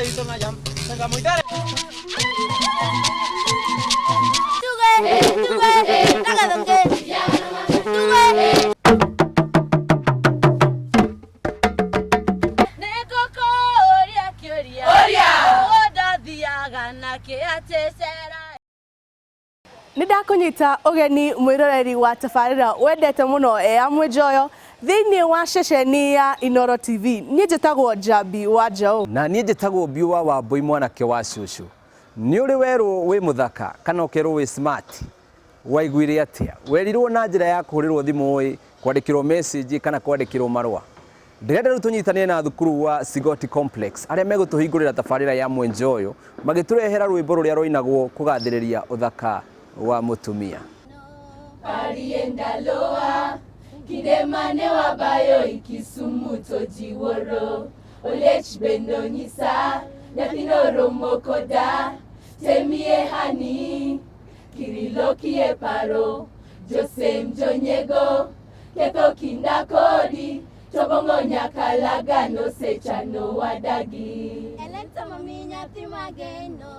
dito nga jam. Sanga mo itare. Nidakunyita ogeni mwiroreri wa tafarira wendete muno ya mwejoyo thiini wa ceceni ya Inooro TV nie njitagwo Jambi wa Njau na nie njitagwo Biwa wa Mbui mwanake wa Cucu. Ni uri weru wi muthaka kana ukerwo wi smart waiguire atia werirwo na njira ya kuhurirwo thimu kwandikirwo message kana kwandikirwo marua ndirenda ru tunyitanie na thukuru wa Sigoti Complex aria megutuhingurira tafarira ya mwenjoyo magiturehera rwimbo ruria roinagwo kugathiriria uthaka wa mutumia. Arienda loa kidemane wabayo ikisumu tojiworo olech bendo nyisa nyathino romokoda temie hani kirilokie paro josem jonyego ketho kinda kodi tobongo nyakalaga no sechano wadagi Elekta mami nyathi mageno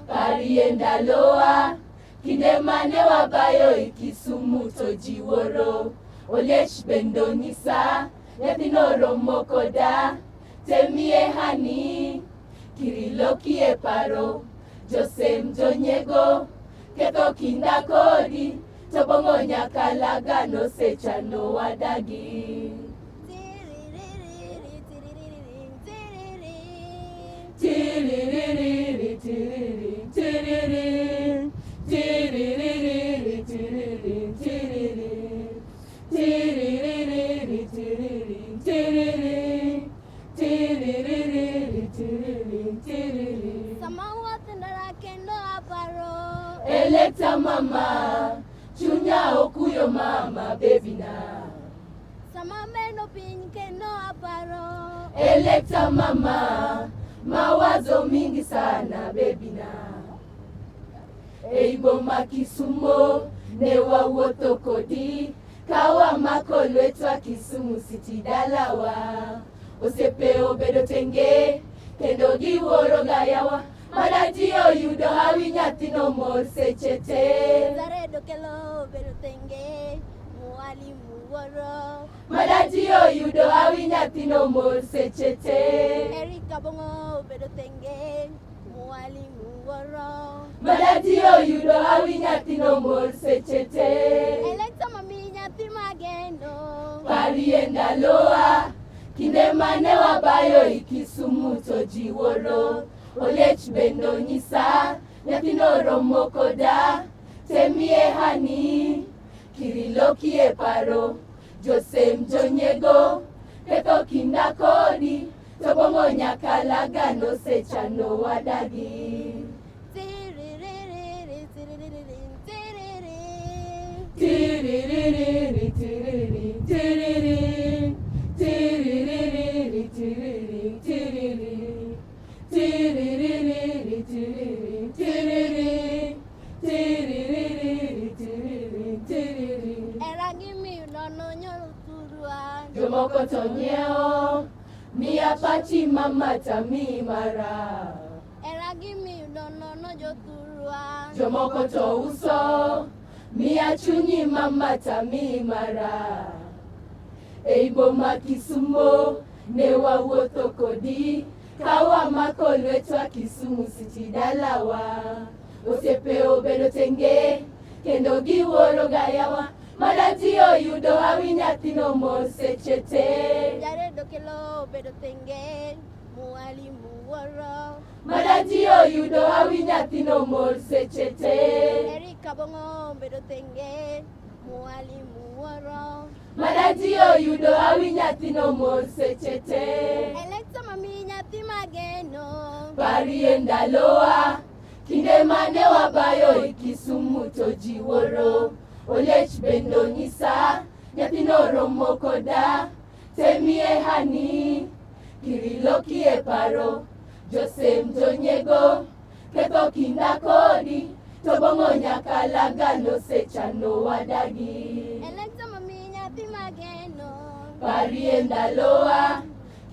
Arienda loa kidemane wabayo ikisumu tojiworo olech bendo nyisa nyathino romokoda temie hani kirilokie paro josem jonyego ketho kinda kodi tobongo nyakalaga no sechano wadagi tiriri tiriri tiriri tiriri tiriri tiriri tiriri tiriri tiriri tiriri tiriri tiriri Samawa tendara kendo aparo Elekta mama chunya okuyo mama baby na Samame no pin kendo aparo Elekta mama mawazo mingi sana baby na Eibo makisumo ne wawuotho kodi kawa makolwetwa Kisumu City dalawa osiepe obedo tenge kendo giwuoro gayawa mana ji oyudo hawi nyathino mor seche te Zaredo kelo bedo tenge mwalimu woro mana ji oyudo hawi nyathino mor seche te Erika bongo bedo tenge mwalimu woro mana ji oyudo hawi nyathino mor seche te Elekta mami nyathi mageno Arienda loa kinde mane wabayo ikisumu tojiworo olech bendo nyisa nyathino romokoda temie hani kirilokie paro josem jonyego ketho kinda kodi tobongo nyakalaga no sechano wadagi Tiriri tiriri tiriri tiriri tiriri tiriri tiriri tiriri tiriri tiriri tiriri tiriri tiriri tiriri tiriri Erangi mi nono nyoruturua Jomoko tonyeo mia pachi mama tami mara Erangi mi nono joturua Jomoko to uso mia chunyi mama tami mara Eibo makisumo ne wawuotho kodi kawa makolwetwa Kisumu City dalawa osiepe obedo tenge kendo giwuoro gayawa mana ji oyudo hawi nyathino mor seche te Jaredo kelo bedo tenge mwalimu woro mana ji oyudo hawi nyathino mor seche te Erika bongo bedo tenge mwalimu woro mana ji oyudo hawi nyathino mor seche te Elekta mami nyathi mageno Arienda loa kinde mane wabayo ikisumu tojiworo olech bendo nyisa nyathino romokoda temie hani kirilokie paro josem jonyego ketho kinda kodi tobongo nyakalaga no sechano wadagi Elekta mami nyathi mageno Arienda loa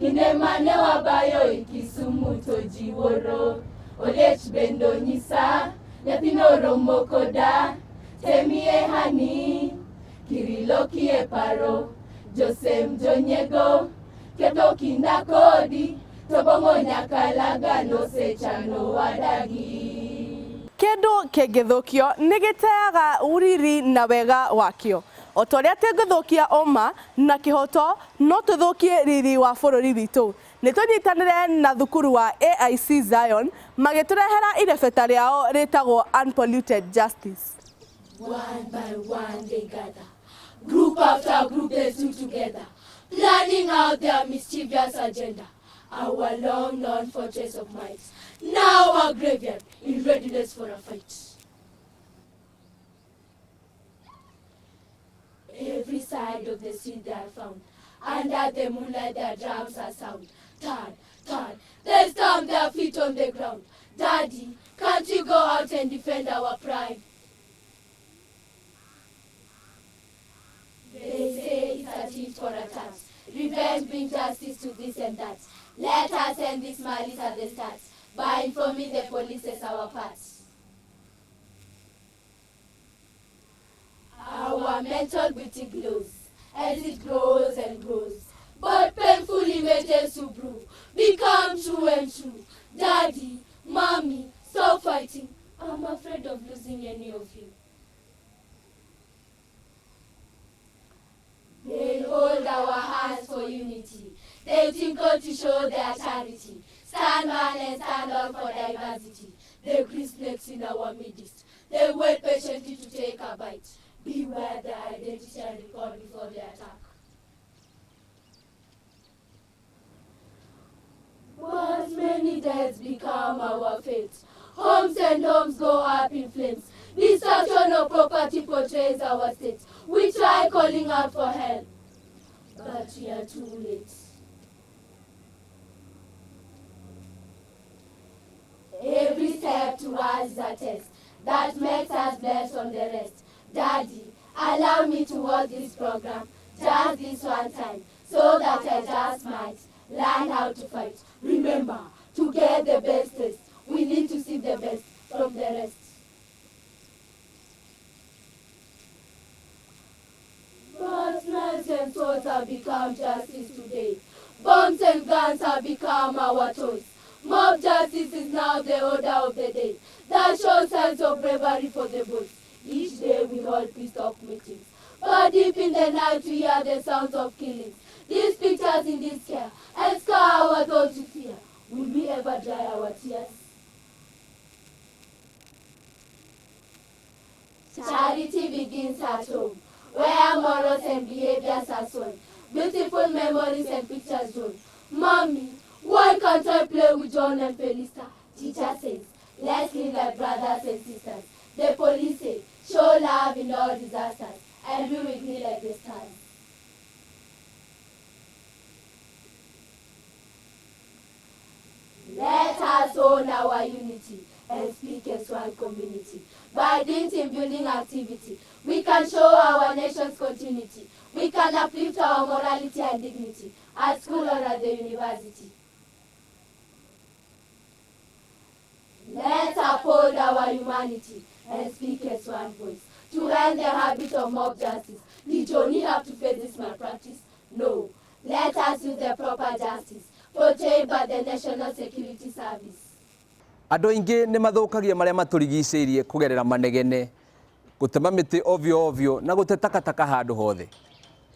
Kinemane wabayo ikisumu tojiworo. Olech bendo nyisa, nyathino romo koda. Temie hani, kiriloki e paro. Josem jonyego, keto kinda kodi. Tobongo nyakalaga no sechano wadagi. Kĩndũ kĩngĩthũkio nĩ gĩteaga uriri na wega wakĩo. O ta ũrĩa tũngĩthũkia ũma na kĩhoto, no tũthũkie riri wa bũrũri witũ. Nĩ tũnyitanĩre na thukuru wa AIC Zion magĩtũrehera irebeta rĩao rĩtagwo Unpolluted Justice. One by one they gather, group after group they stood together, planning out their mischievous agenda. Our long-known fortress of might, now a graveyard in readiness for a fight. Every side of the street they are found, under the moonlight their drums are sound. Thud, thud, they stamp their feet on the ground. Daddy, can't you go out and defend our pride? They say it's a tit for a tat, revenge being justice to this and that. Let us end this malice at the start, by informing the police as our parts. Our mental beauty glows, as it grows and grows. But painful images to brew, become true and true. Daddy, Mommy, stop fighting. I'm afraid of losing any of you. They hold our hands for unity. They twinkle to show their charity. Stand one and stand all for diversity. They grease snakes in our midst. They wait patiently to take a bite. Beware their identity and record before they attack. But many deaths become our fate. Homes and homes go up in flames. Destruction of property portrays our state. We try calling out for help, but we are too late. Every step towards a test that makes us blessed from the rest. Daddy, allow me to watch this program just this one time, so that I just might learn how to fight. Remember, to get the best test, we need to see the best from the rest. But knives and swords have become justice today. Bombs and guns have become our toys. Mob justice is now the order of the day. That shows signs of bravery for the boys. Each day we hold peace talk meetings. But deep in the night we hear the sounds of killings. These pictures in this care and scar our thoughts with fear. Will we ever dry our tears? Charity begins at home, where morals and behaviors are sown. Beautiful memories and pictures drawn. Mommy, why can't I play with John and Felista? Teacher says, let's live like brothers and sisters. The police say, show love in all disasters, and be with me like the stars. Let us own our unity and speak as one community. By doing team building activity, we can show our nation's continuity. We can uplift our morality and dignity at school or at the university. Let's uphold our humanity and speak as one voice. To end the habit of mob justice, did Johnny have to face this malpractice? No. Let us use the proper justice portrayed by the National Security Service. Andũ aingĩ nĩ mathũkagia marĩa matũrigicĩirie kũgerera manegene, gũtema mĩtĩ ovyo ovyo na gũte takataka handũ hothe.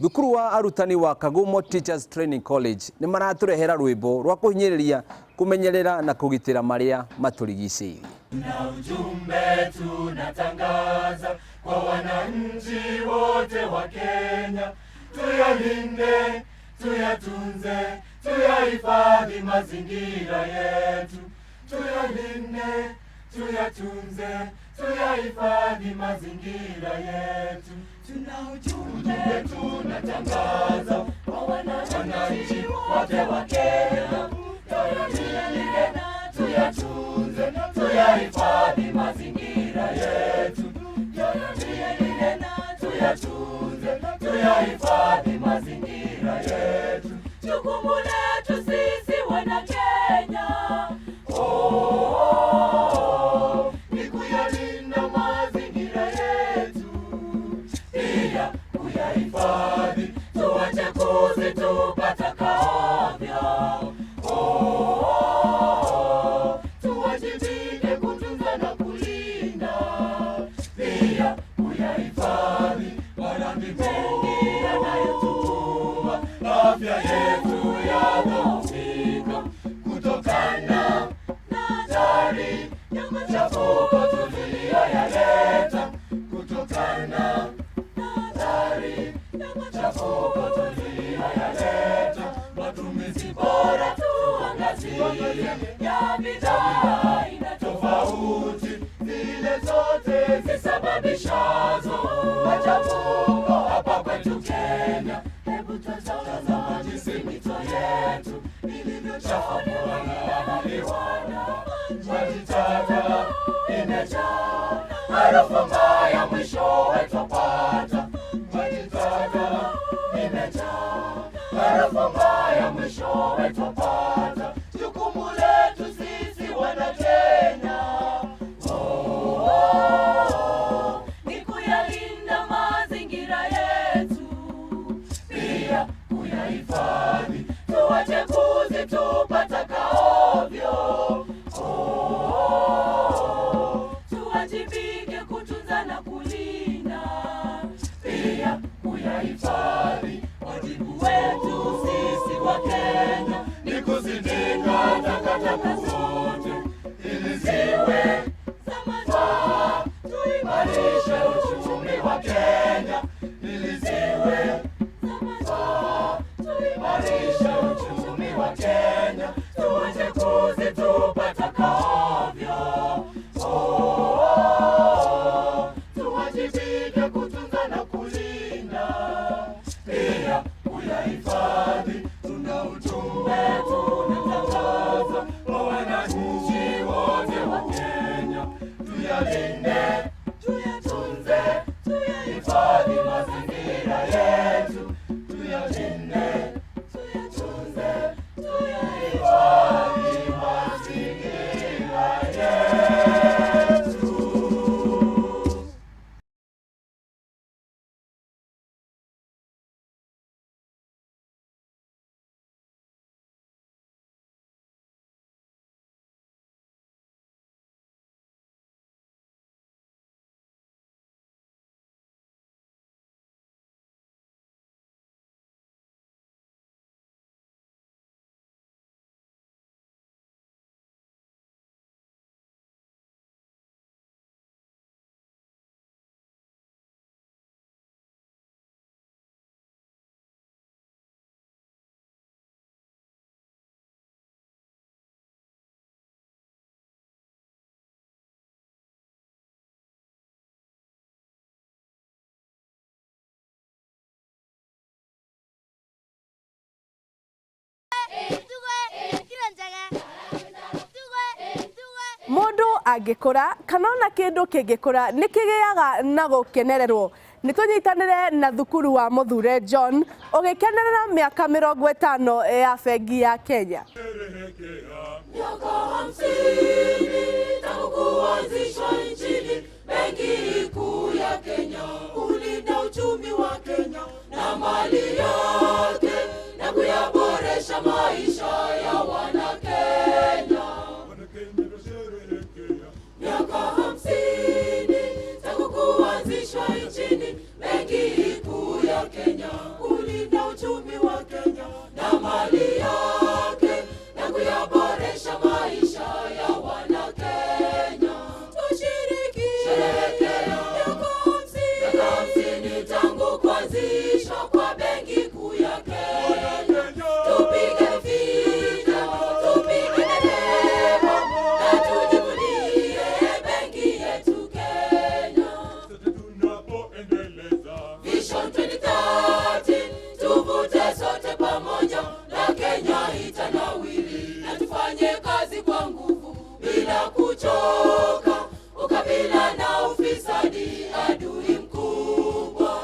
Thukuru wa arutani wa Kagumo Teachers Training College nĩ maratũrehera rwĩmbo rwa kũhinyĩrĩria, kũmenyerera na kũgitĩra marĩa matũrigicĩirie. Na ujumbe tunatangaza kwa wananchi wote wa Kenya, tuyalinde, tuyatunze, tuyahifadhi mazingira yetu. Tuyalinde, tuyatunze, tuyahifadhi mazingira yetu. Tuna ujumbe tunatangaza kwa wananchi wote wa Kenya, tuyalinde, tuyatunze, tuyahifadhi mazingira yetu. Tuyalinde, tuyatunze, tuyahifadhi mazingira yetu. Jukumu letu kuzitupa taka ovyo. Tuwajibike kutunza na kulinda, pia kuyahifadhi maradhi mengi yanayotuua. Afya yetu yadhoofika kutokana na hatari ya machafuko tuliyoyaleta, kutokana na hatari ya machafuko tuliyoyaleta. Matumizi bora tuangazie ya bidhaa aina tofauti, zile zote zisababishazo machafuko hapa kwetu Kenya. Hebu tazama jinsi mito yetu ilivyochafuliwa na viwanda. Maji taka imejaa, harufu mbaya mwishowe twapata. Maji taka imejaa, harufu mbaya mwishowe twapata. Jukumu letu sisi wana Kenya ni kuyalinda mazingira yetu, pia kuyahifadhi. Tuache kuzitupa taka ovyo. Tuwajibike kutunza na kulinda, pia kuyahifadhi. Wajibu wetu sisi wa Kenya ni kuzindika takataka zote ili ziwe za manufaa. Tuimarishe uchumi wa Kenya ili ziwe za manufaa. Tuimarishe uchumi wa Kenya, tuache kuzitupa taka ovyo. Tuwajibike kutunza na kulinda, pia kuyahifadhi. Tuna ujumbe tunatangaza kwa wananchi wote wa Kenya, tuyalinde, tuyatunze, tuyahifadhi mazingira yetu. Tuyalinde, tuyatunze, tuyahifadhi mazingira yetu. Mundu angikura kana ona kindu kingikura nikigiaga na gukenererwo. Nitunyitanire na thukuru wa Muthure John ugikenerera miaka 50 ya bengi ya Kenya. Miaka 50 tangu kuanzishwa nchini benki kuu ya Kenya, kulinda uchumi wa Kenya na mali yake na kuyaboresha maisha ya wana Kenya. Miaka 50 tangu kuanzishwa nchini benki kuu ya Kenya, kulinda uchumi wa Kenya na mali yake na kuyaboresha maisha ya wana Kenya. Tushiriki sherekea miaka 50 tangu kuanzishwa kwa benki kuu ya Kenya. Tupige vita, tupige dereva na tujivunie benki yetu Kenya. Tunapoendeleza Vision 2030, tuvute sote pamoja na Kenya itanawiri, na tufanye kazi kwa nguvu bila kuchoka. Ukabila na ufisadi adui mkubwa.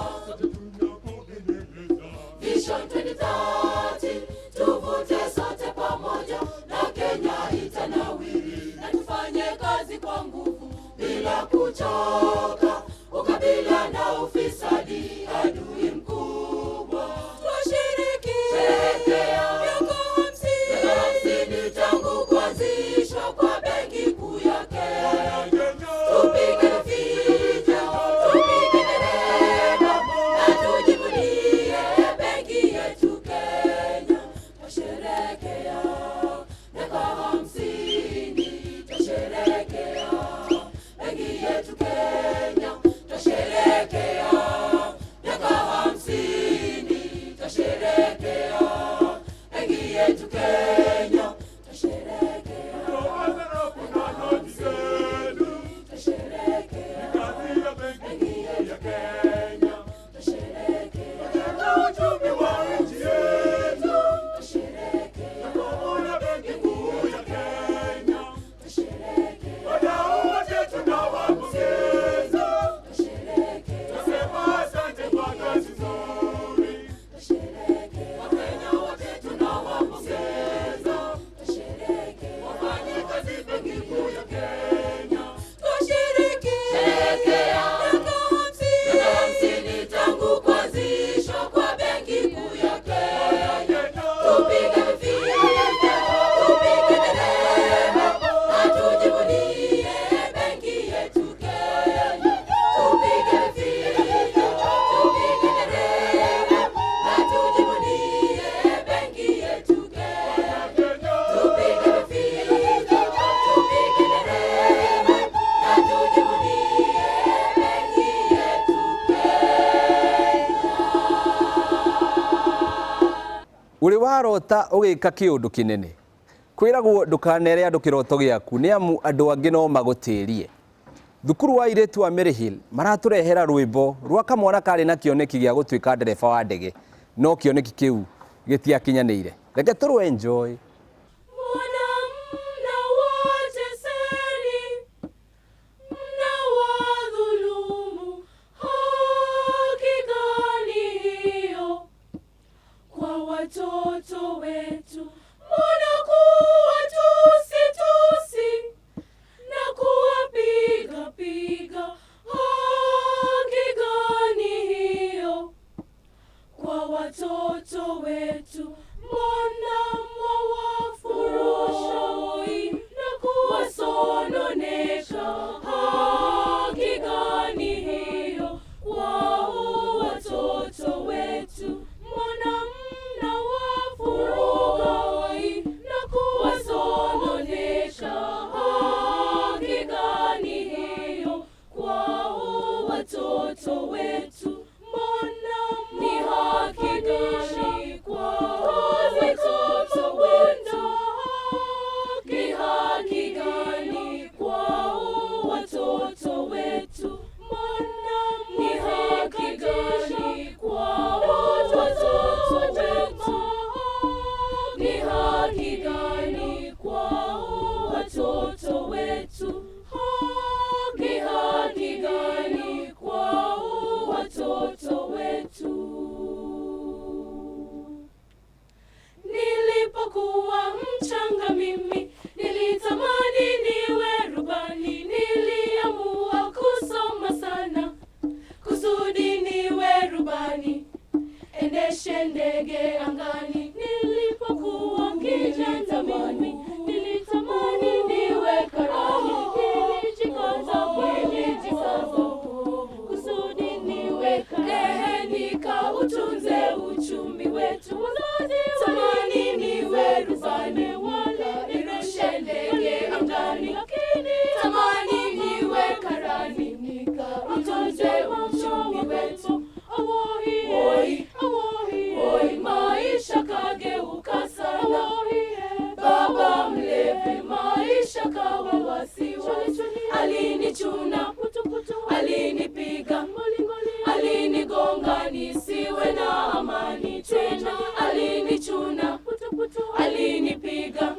Vision 2030, tuvute sote pamoja na Kenya itanawiri, na tufanye kazi kwa nguvu bila kuchoka. Ukabila na ufisadi adui mkubwa. Tushiriki warota ugika kiundu kinene kwiragwo ndukanere andu kiroto giaku ni amu andu angi no magutirie. Thukuru wa Iretu wa Mary Hill maraturehera rwimbo rwa kamwana kari na kioneki gia gutwika ndereba wa ndege no kioneki kiu gitiakinyanire. Reke turu enjoy. Watoto wetu mbona kuwatusi na kuwapiga piga, haki gani hiyo? Kwa watoto wetu mbona mwawafurusha na kuwasononesha, haki gani hiyo? Kwa watoto wetu mbona watoto wetu mbona ni haki gani kwao? Watoto wetu ni haki gani kwao? Watoto wetu mbona ni haki gani kwao? Watoto wetu ni haki gani kwao? Watoto wetu ni haki gani watoto wetu? Nilipokuwa mchanga mimi nilitamani niwe rubani, niliamua kusoma sana kusudi niwe rubani, endeshe ndege angani. Nilipokuwa kijana mimi nilitamani niwe karani, nilijikaza nikautunze uchumi wetu. Tamani niwe rubani wala nirushe ndege angani, lakini tamani niwe karani nikautunze uchumi wetu. Oi, maisha kageuka sana. Baba mlevi, maisha kawa wasiwasi. Alinichuna, alinipiga, alinigonga nisiwe na amani tena. Alinichuna, alinipiga,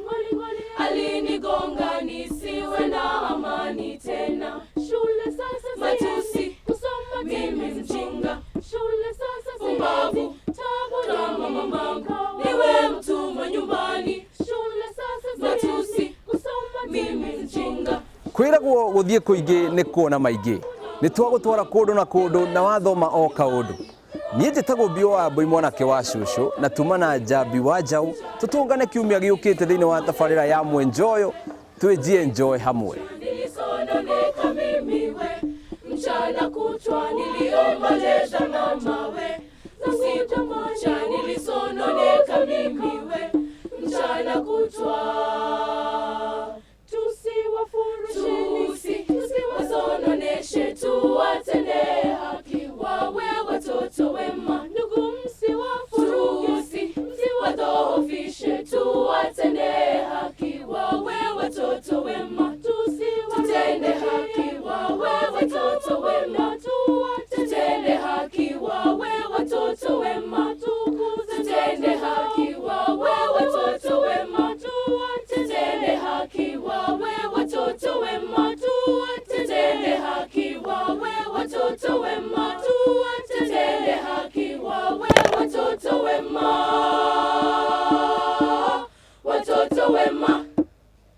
alinigonga nisiwe na amani tena. Shule sasa matusi, kusoma mimi mjinga. Shule sasa pumbavu, tabu kama mamangu, niwe mtumwa nyumbani. Shule sasa matusi, kusoma mimi mjinga. Kwiragwo guthie kuingi ni kuona maingi, ni twagutwara kundu na kundu na wathoma o kaundu. Nie njitagwo Bio wa Mbui mwanake wa Cucu na tumana Njambi wa Njau, tutungane kiumia giukite thiini wa tabarira ya Mwenjoyo, twijie enjoy hamwe. Nilisononeka mimi we, mchana kutwa niliomboleza mama we, usiku kucha nilisononeka mimi we, mchana kutwa. Tusiwasononeshe, tuwatende haki, wawe watoto wema. Ndugu msiwafurugi, msiwadhoofishe, tuwatende haki, wawe watoto wema. Tutende haki, wawe watoto wema. Tutende haki, wawe watoto wema. Tutende haki, wawe watoto wema. Tutende haki, wawe watoto wema. Tutende haki, wawe watoto wema. Tutende haki, wawe watoto wema.